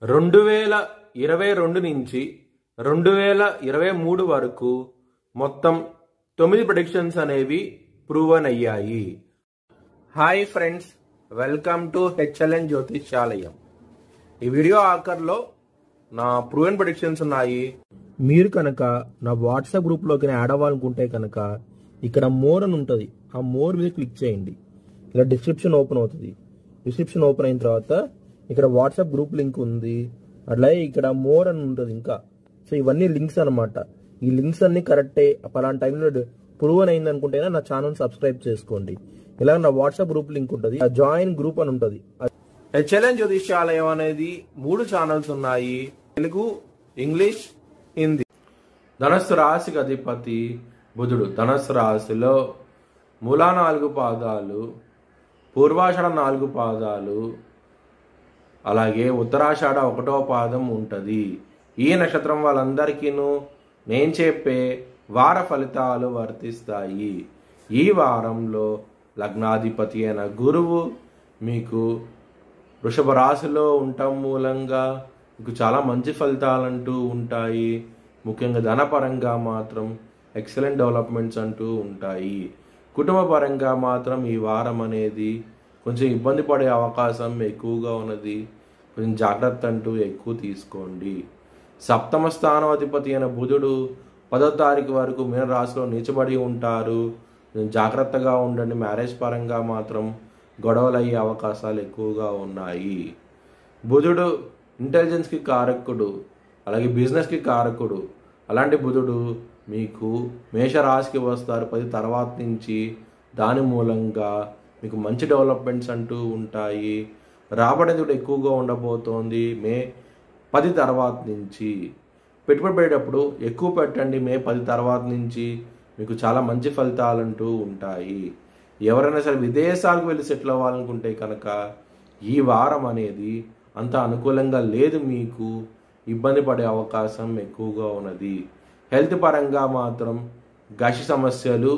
2022 నుంచి 2023 వరకు మొత్తం 9 ప్రెడిక్షన్స్ అనేవి ప్రూవన్ అయ్యాయి. Hi friends, welcome to HLN జ్యోతిష్యాలయం. ఈ వీడియో ఆఖర్లో నా ప్రూవన్ ప్రెడిక్షన్స్ ఉన్నాయి. మీరు కనుక నా వాట్సాప్ గ్రూప్లోకి యాడ్ అవ్వాలనుకుంటే కనుక ఇక్కడ మోర్ అని ఉంటుంది, ఆ మోర్ మీద క్లిక్ చేయండి. ఇలా డిస్క్రిప్షన్ ఓపెన్ అవుతుంది. డిస్క్రిప్షన్ ఓపెన్ అయిన తర్వాత ఇక్కడ వాట్సాప్ గ్రూప్ లింక్ ఉంది, అట్లాగే ఇక్కడ మోర్ అని ఉంటుంది ఇంకా. సో ఇవన్నీ లింక్స్ అనమాట. ఈ లింక్స్ అన్ని కరెక్టే. పలానా టైంలో ప్రూవన్ అయింది అనుకుంటేనే నా ఛానల్ సబ్స్క్రైబ్ చేసుకోండి. ఇలా నా వాట్సాప్ గ్రూప్ లింక్ ఉంటుంది, జాయిన్ గ్రూప్ అని ఉంటుంది. హెచ్ఎల్ఎన్ జ్యోతిష్యాలయం అనేది 3 ఛానల్స్ ఉన్నాయి, తెలుగు, ఇంగ్లీష్, హిందీ. ధనస్సు రాశికి అధిపతి బుధుడు. ధనస్సు రాశిలో మూలా 4 పాదాలు, పూర్వాషాఢ 4 పాదాలు, అలాగే ఉత్తరాషాఢ 1వ పాదం ఉంటుంది. ఈ నక్షత్రం వాళ్ళందరికీను నేను చెప్పే వార ఫలితాలు వర్తిస్తాయి. ఈ వారంలో లగ్నాధిపతి అయిన గురువు మీకు వృషభ రాశిలో ఉండటం మూలంగా మీకు చాలా మంచి ఫలితాలంటూ ఉంటాయి. ముఖ్యంగా ధనపరంగా మాత్రం ఎక్సలెంట్ డెవలప్మెంట్స్ అంటూ ఉంటాయి. కుటుంబ పరంగా మాత్రం ఈ వారం అనేది కొంచెం ఇబ్బంది పడే అవకాశం ఎక్కువగా ఉన్నది. కొంచెం జాగ్రత్త అంటూ ఎక్కువ తీసుకోండి. సప్తమ స్థానం అధిపతి అయిన బుధుడు 10వ తారీఖు వరకు మీన రాశిలో నీచబడి ఉంటారు. జాగ్రత్తగా ఉండండి. మ్యారేజ్ పరంగా మాత్రం గొడవలు అయ్యే అవకాశాలు ఎక్కువగా ఉన్నాయి. బుధుడు ఇంటెలిజెన్స్కి కారకుడు, అలాగే బిజినెస్కి కారకుడు. అలాంటి బుధుడు మీకు మేషరాశికి వస్తారు 10 తర్వాత నుంచి. దాని మూలంగా మీకు మంచి డెవలప్మెంట్స్ అంటూ ఉంటాయి. రాబడి కూడా ఎక్కువగా ఉండబోతోంది మే 10 తర్వాత నుంచి. పెట్టుబడి పెట్టేటప్పుడు ఎక్కువ పెట్టండి. మే 10 తర్వాత నుంచి మీకు చాలా మంచి ఫలితాలంటూ ఉంటాయి. ఎవరైనా సరే విదేశాలకు వెళ్ళి సెటిల్ అవ్వాలనుకుంటే కనుక ఈ వారం అనేది అంత అనుకూలంగా లేదు. మీకు ఇబ్బంది పడే అవకాశం ఎక్కువగా ఉన్నది. హెల్త్ పరంగా మాత్రం గషి సమస్యలు,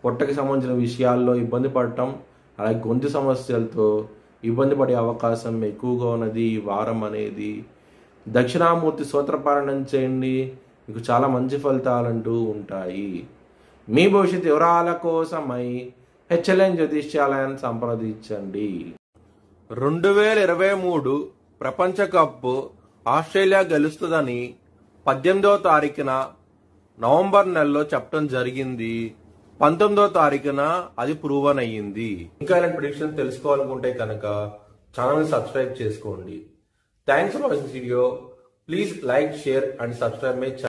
పొట్టకి సంబంధించిన విషయాల్లో ఇబ్బంది పడటం, అలాగే గొంతు సమస్యలతో ఇబ్బంది పడే అవకాశం ఎక్కువగా ఉన్నది ఈ వారం అనేది. దక్షిణామూర్తి స్తోత్రపారాయణం చేయండి, మీకు చాలా మంచి ఫలితాలంటూ ఉంటాయి. మీ భవిష్యత్ వివరాల కోసమై హెచ్ఎల్ఎన్ జ్యోతిష్యాలయాన్ని సంప్రదించండి. 2023 ప్రపంచ కప్ ఆస్ట్రేలియా గెలుస్తుందని 18వ తారీఖున నవంబర్ నెలలో చెప్పడం జరిగింది. 19వ తారీఖున అది ప్రూవన్ అయ్యింది. ఇంకా ఇలాంటి ప్రిడిక్షన్ తెలుసుకోవాలనుకుంటే కనుక ఛానల్ సబ్స్క్రైబ్ చేసుకోండి. Thanks for watching video. Please like, share and subscribe my channel.